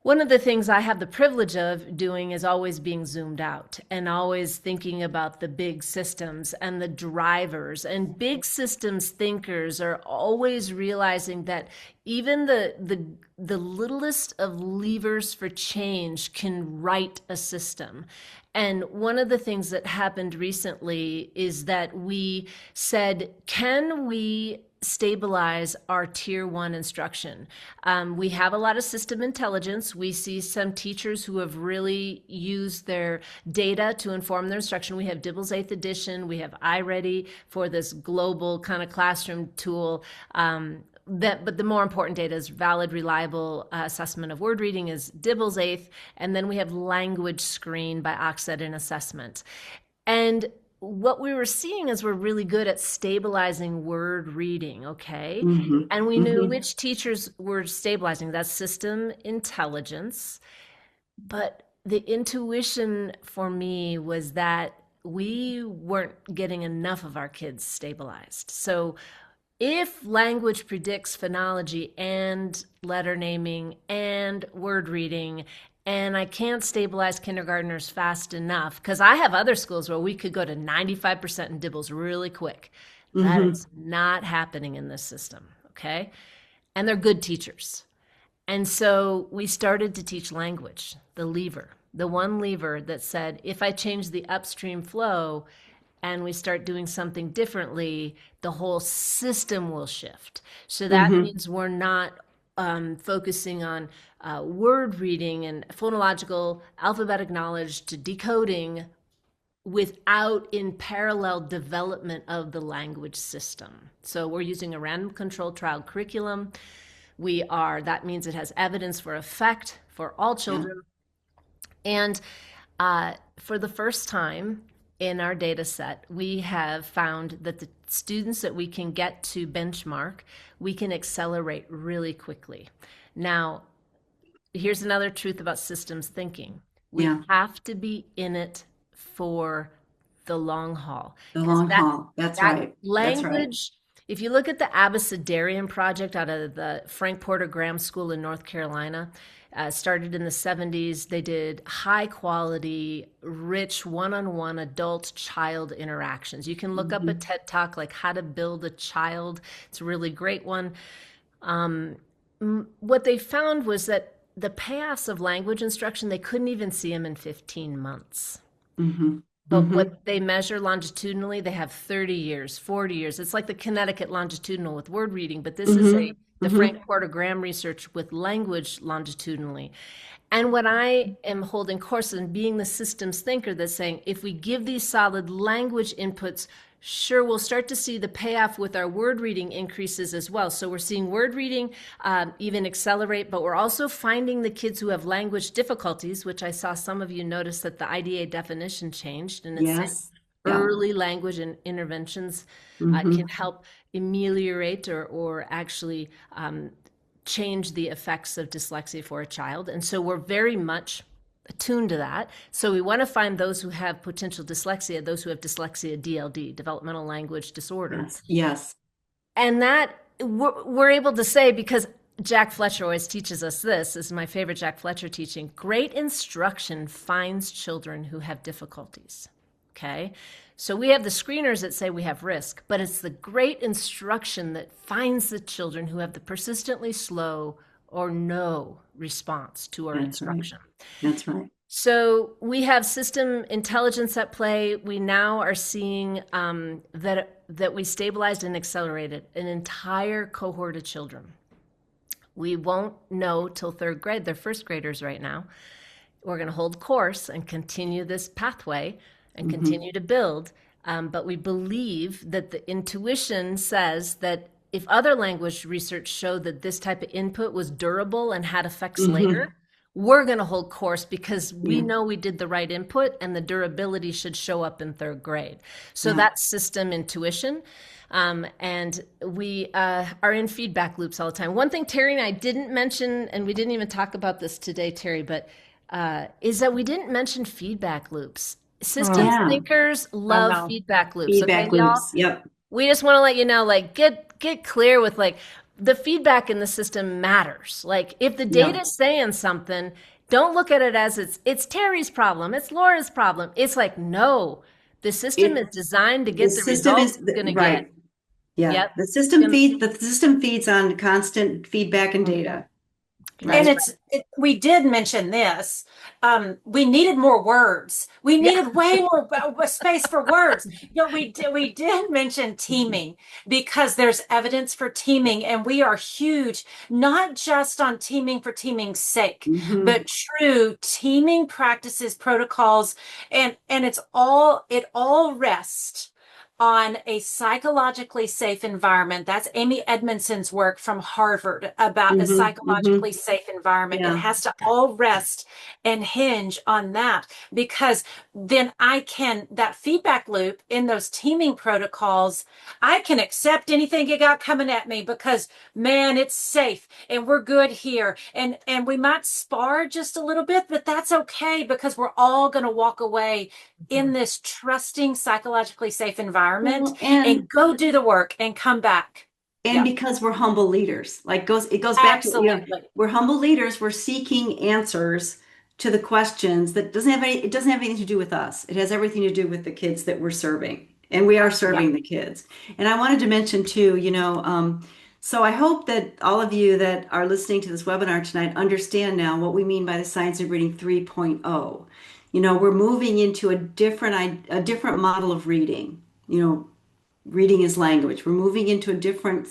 one of the things I have the privilege of doing is always being zoomed out and always thinking about the big systems and the drivers. And big systems thinkers are always realizing that even the littlest of levers for change can right a system. And one of the things that happened recently is that we said, can we stabilize our tier one instruction? We have a lot of system intelligence. We see some teachers who have really used their data to inform their instruction. We have Dibble's 8th edition. We have iReady for this global kind of classroom tool. But the more important data is valid, reliable assessment of word reading is Dibble's 8th. And then we have language screen by Oxford and assessment. And what we were seeing is we're really good at stabilizing word reading, okay? Mm-hmm. And we knew which teachers were stabilizing. That's system intelligence. But the intuition for me was that we weren't getting enough of our kids stabilized. So if language predicts phonology and letter naming and word reading, and I can't stabilize kindergartners fast enough, because I have other schools where we could go to 95% in Dibbles really quick. That is not happening in this system, okay? And they're good teachers. And so we started to teach language, the lever, the one lever that said, if I change the upstream flow and we start doing something differently, the whole system will shift. So that means we're not focusing on word reading and phonological alphabetic knowledge to decoding without in parallel development of the language system. So we're using a random controlled trial curriculum. That means it has evidence for effect for all children. And for the first time in our data set, we have found that the students that we can get to benchmark, we can accelerate really quickly. Now, here's another truth about systems thinking. We have to be in it for the long haul. The long haul. That's right. Language, That's right. if you look at the Abecedarian project out of the Frank Porter Graham School in North Carolina, started in the 70s. They did high quality, rich one-on-one adult-child interactions. You can look up a TED Talk like How to Build a Child. It's a really great one. What they found was that the payoffs of language instruction, they couldn't even see them in 15 months. But what they measure longitudinally, they have 30 years, 40 years. It's like the Connecticut longitudinal with word reading, but this is the Frank Porter Graham research with language longitudinally. And when I am holding courses and being the systems thinker that's saying, if we give these solid language inputs, sure, we'll start to see the payoff with our word reading increases as well. So we're seeing word reading even accelerate, but we're also finding the kids who have language difficulties, which I saw some of you notice that the IDA definition changed, and it's early language and interventions can help ameliorate or actually change the effects of dyslexia for a child. And so we're very much attuned to that. So we want to find those who have potential dyslexia, those who have dyslexia DLD, developmental language disorder. Yes. And that we're able to say, because Jack Fletcher always teaches us this is my favorite Jack Fletcher teaching, great instruction finds children who have difficulties. Okay. So we have the screeners that say we have risk, but it's the great instruction that finds the children who have the persistently slow or no response to our instruction. That's right. So we have system intelligence at play. We now are seeing that we stabilized and accelerated an entire cohort of children. We won't know till third grade. They're first graders right now. We're going to hold course and continue this pathway and continue to build. But we believe that the intuition says that if other language research showed that this type of input was durable and had effects later, we're going to hold course because we know we did the right input and the durability should show up in third grade. So that's system intuition. And we are in feedback loops all the time. One thing Terrie and I didn't mention, and we didn't even talk about this today, Terrie, but is that we didn't mention feedback loops. Systems thinkers love feedback loops. Feedback loops. Yep. We just want to let you know, like, get clear with, like, the feedback in the system matters. Like if the Yeah. data is saying something, don't look at it as it's Terrie's problem, it's Laura's problem. It's like, no, the system is It designed to the get the system results is it's going to get. right. Yeah. Yep. The system feeds on constant feedback and Mhm. data. And That's Right. right. we did mention this. We needed more words. We Yeah. needed way more space for words. We did mention teaming because there's evidence for teaming, and we are huge, not just on teaming for teaming's sake, Hmm. but true teaming practices, protocols, and it all rests on a psychologically safe environment. That's Amy Edmondson's work from Harvard about a Hmm. Hmm. psychologically safe environment. It Yeah. has to all rest and hinge on that, because then that feedback loop in those teaming protocols, I can accept anything you got coming at me because, man, it's safe and we're good here. And we might spar just a little bit, but that's okay because we're all going to walk away in this trusting, psychologically safe environment Well, and go do the work and come back. and Yeah, because we're humble leaders, it goes back to, absolutely. we're humble leaders. We're seeking answers to the questions that it doesn't have anything to do with us. It has everything to do with the kids that we're serving, and we are Yeah. serving the kids. And I wanted to mention too, so I hope that all of you that are listening to this webinar tonight understand now what we mean by the Science of Reading 3.0. We're moving into a different model of reading. Reading is language. We're moving into a different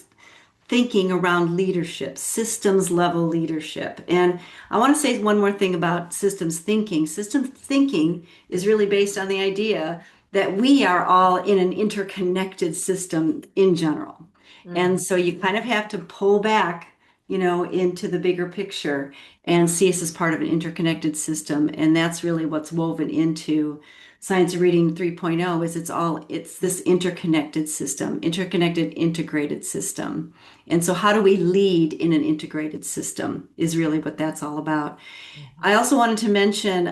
thinking around leadership, systems level leadership. And I want to say one more thing about systems thinking. Systems thinking is really based on the idea that we are all in an interconnected system in general. And Mhm. so you kind of have to pull back, into the bigger picture and see us as part of an interconnected system. And that's really what's woven into Science of Reading 3.0 is it's this interconnected system, interconnected, integrated system. And so how do we lead in an integrated system is really what that's all about. I also wanted to mention,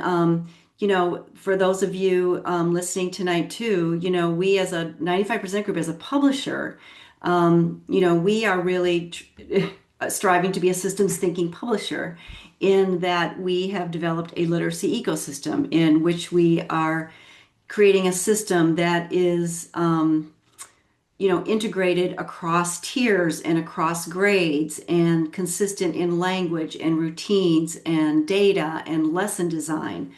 for those of you listening tonight too, we as a 95% group, as a publisher, we are really striving to be a systems thinking publisher in that we have developed a literacy ecosystem in which we are creating a system that is integrated across tiers and across grades and consistent in language and routines and data and lesson design.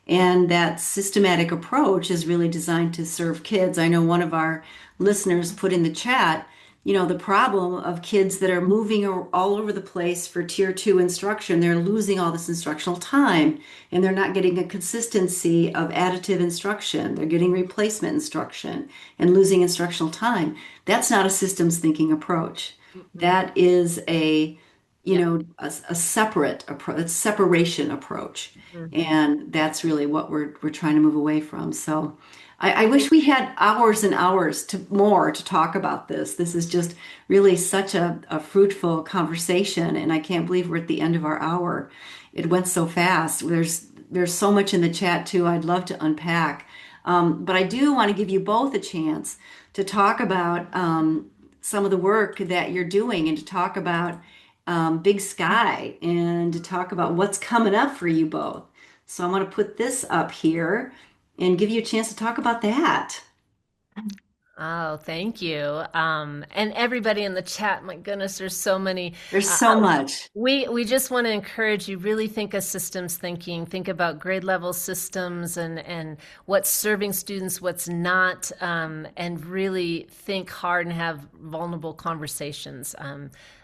And that systematic approach is really designed to serve kids. I know one of our listeners put in the chat, the problem of kids that are moving all over the place for tier two instruction. They're losing all this instructional time and they're not getting a consistency of additive instruction. They're getting replacement instruction and losing instructional time. That's not a systems thinking approach. Mhm. That is Yep. a separate approach, a separation approach. Mhm. And that's really what we're trying to move away from. So I wish we had hours and hours more to talk about this. This is just really such a fruitful conversation, and I can't believe we're at the end of our hour. It went so fast. There's so much in the chat too. I'd love to unpack, but I do want to give you both a chance to talk about some of the work that you're doing and to talk about Big Sky and to talk about what's coming up for you both. So I'm going to put this up here and give you a chance to talk about that. Oh, thank you. And everybody in the chat, my goodness, there's so many. There's Uh, so uh, much. we just want to encourage you, really think of systems thinking, think about grade level systems and what's serving students, what's not, and really think hard and have vulnerable conversations.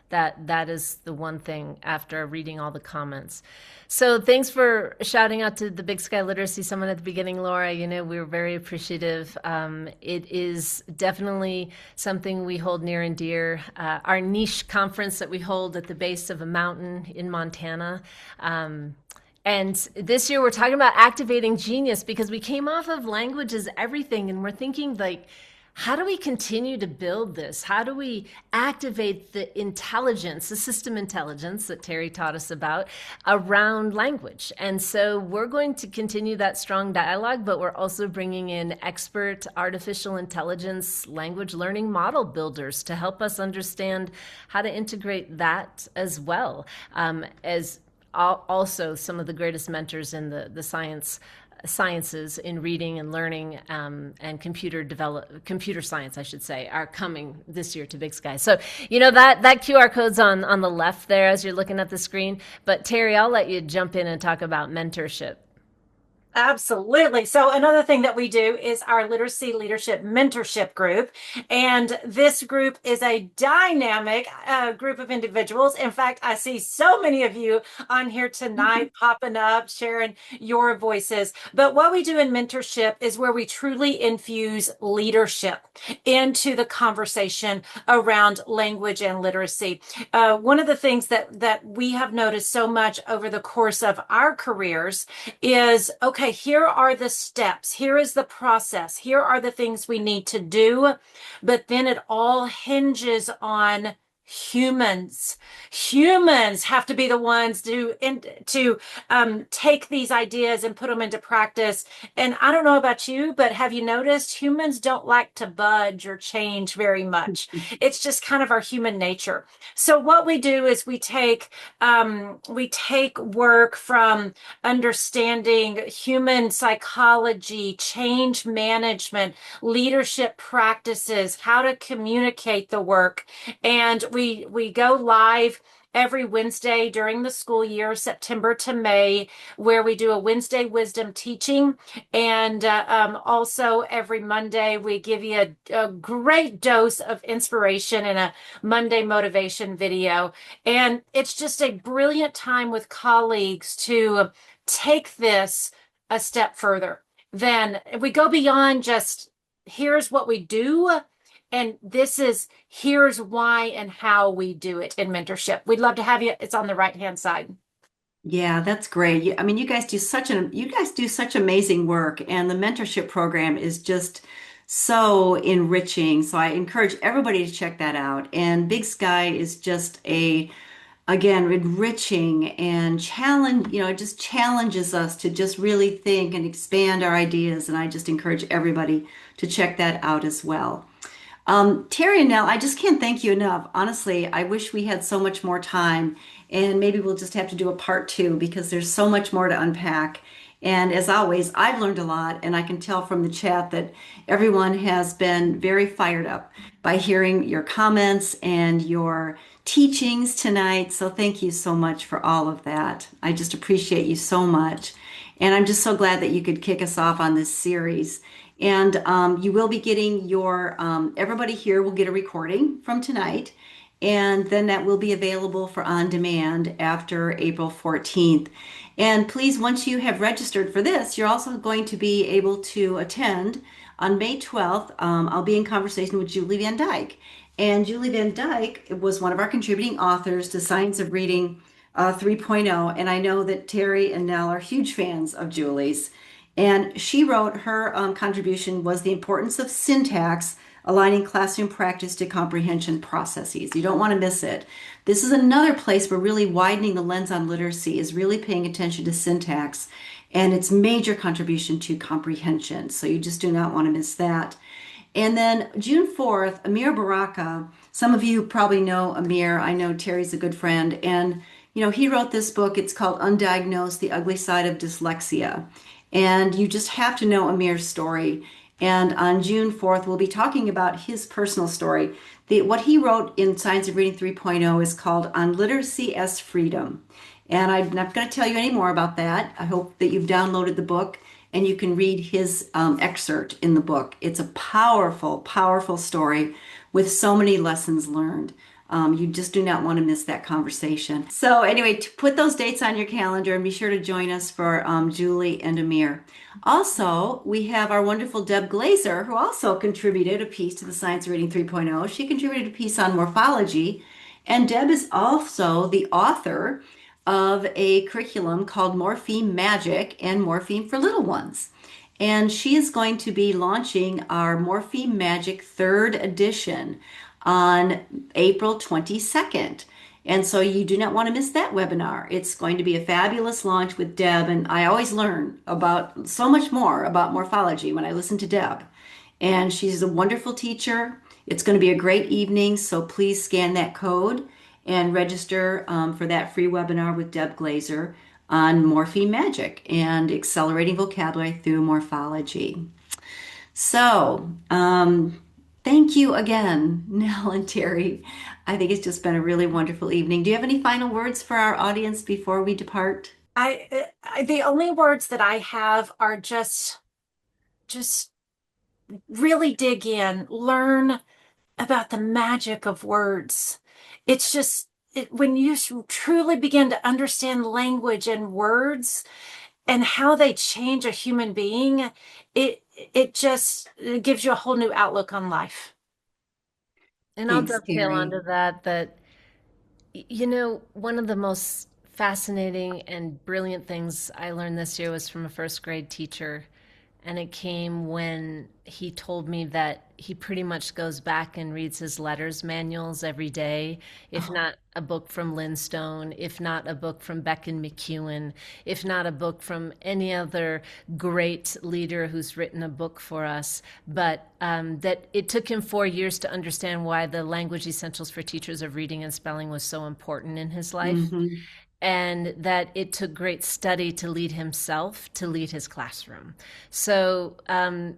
That is the one thing after reading all the comments. So thanks for shouting out to the Big Sky Literacy Summit at the beginning, Laura. We were very appreciative. It is definitely something we hold near and dear. Our niche conference that we hold at the base of a mountain in Montana. And this year we're talking about activating genius because we came off of language is everything, and we're thinking like, how do we continue to build this? How do we activate the intelligence, the system intelligence that Terrie taught us about around language? And so we're going to continue that strong dialogue, but we're also bringing in expert artificial intelligence language learning model builders to help us understand how to integrate that as well, as also some of the greatest mentors in the sciences in reading and learning, and computer science, I should say, are coming this year to Big Sky. So that QR code's on the left there as you're looking at the screen. But Terrie, I'll let you jump in and talk about mentorship. Absolutely. So another thing that we do is our literacy leadership mentorship group. And this group is a dynamic group of individuals. In fact, I see so many of you on here tonight popping up, sharing your voices. But what we do in mentorship is where we truly infuse leadership into the conversation around language and literacy. One of the things that we have noticed so much over the course of our careers is, okay, here are the steps. Here is the process. Here are the things we need to do. But then it all hinges on humans. Humans have to be the ones to take these ideas and put them into practice. And I don't know about you, but have you noticed humans don't like to budge or change very much? It's just kind of our human nature. So what we do is we take work from understanding human psychology, change management, leadership practices, how to communicate the work, and we go live every Wednesday during the school year, September to May, where we do a Wednesday wisdom teaching. And also every Monday, we give you a great dose of inspiration in a Monday motivation video. And it's just a brilliant time with colleagues to take this a step further. Then we go beyond just here's what we do. And here's why and how we do it in mentorship. We'd love to have you. It's on the right-hand side. Yeah, that's great. I mean, you guys do such amazing work, and the mentorship program is just so enriching. So I encourage everybody to check that out. And Big Sky is just again, enriching and it just challenges us to just really think and expand our ideas. And I just encourage everybody to check that out as well. Terrie and Nell, I just can't thank you enough. Honestly, I wish we had so much more time, and maybe we'll just have to do a part two because there's so much more to unpack. And as always, I've learned a lot, and I can tell from the chat that everyone has been very fired up by hearing your comments and your teachings tonight. So thank you so much for all of that. I just appreciate you so much. And I'm just so glad that you could kick us off on this series. And you will be getting everybody here will get a recording from tonight. And then that will be available for on demand after April 14th. And please, once you have registered for this, you're also going to be able to attend on May 12th. I'll be in conversation with Julie Van Dyke. And Julie Van Dyke was one of our contributing authors to Science of Reading 3.0. And I know that Terrie and Nell are huge fans of Julie's. And she wrote her contribution was the importance of syntax, aligning classroom practice to comprehension processes. You don't want to miss it. This is another place where really widening the lens on literacy is really paying attention to syntax and its major contribution to comprehension. So you just do not want to miss that. And then June 4th, Amir Baraka, some of you probably know Amir. I know Terrie's a good friend. And, he wrote this book. It's called Undiagnosed, The Ugly Side of Dyslexia. And you just have to know Amir's story. And on June 4th, we'll be talking about his personal story. What he wrote in Science of Reading 3.0 is called On Literacy as Freedom. And I'm not going to tell you any more about that. I hope that you've downloaded the book and you can read his excerpt in the book. It's a powerful, powerful story with so many lessons learned. You just do not want to miss that conversation. So anyway, to put those dates on your calendar and be sure to join us for Julie and Amir. Also, we have our wonderful Deb Glazer, who also contributed a piece to the Science of Reading 3.0. She contributed a piece on morphology, and Deb is also the author of a curriculum called Morpheme Magic and Morpheme for Little Ones. and she is going to be launching our Morphine Magic third edition on April 22nd. And so you do not want to miss that webinar. It's going to be a fabulous launch with Deb, and I always learn about so much more about morphology when I listen to Deb. And she's a wonderful teacher. It's going to be a great evening, so please scan that code and register for that free webinar with Deb Glazer on Morphine Magic and accelerating vocabulary through morphology. So, thank you again, Nell and Terrie. I think it's just been a really wonderful evening. Do you have any final words for our audience before we depart? The only words that I have are just really dig in, learn about the magic of words. It's just when you truly begin to understand language and words and how they change a human being, it gives you a whole new outlook on life. And I'll Thanks, dovetail Terrie. onto that one of the most fascinating and brilliant things I learned this year was from a first grade teacher. And it came when he told me that he pretty much goes back and reads his letters manuals every day, if Oh, not a book from Lindstone, if not a book from Beck and McEwen, if not a book from any other great leader who's written a book for us. But that it took him 4 years to understand why the language essentials for teachers of reading and spelling was so important in his life, mhm. and that it took great study to lead himself, to lead his classroom. So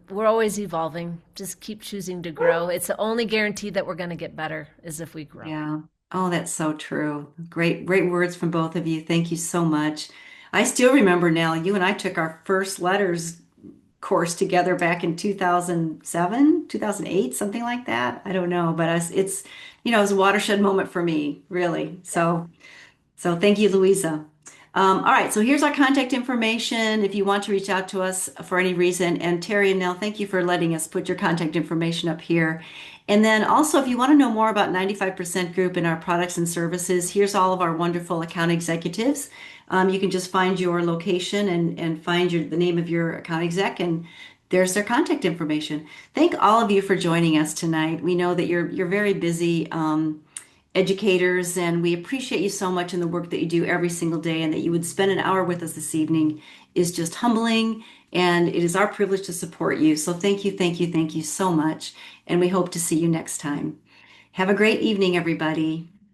we're always evolving. Just keep choosing to grow. It's the only guarantee that we're going to get better is if we grow. Yeah. Oh, that's so true. Great, great words from both of you. Thank you so much. I still remember, Nell, you and I took our first letters course together back in 2007, 2008, something like that. I don't know, but it was a watershed moment for me, really. So thank you, Louisa. All right, so here's our contact information if you want to reach out to us for any reason. And Terrie and Nell, thank you for letting us put your contact information up here. And then also, if you want to know more about 95% Group and our products and services, here's all of our wonderful account executives. You can just find your location and find the name of your account exec, and there's their contact information. Thank all of you for joining us tonight. We know that you're very busy. Educators, and we appreciate you so much in the work that you do every single day, and that you would spend an hour with us this evening is just humbling, and it is our privilege to support you. So thank you, thank you, thank you so much, and we hope to see you next time. Have a great evening, everybody.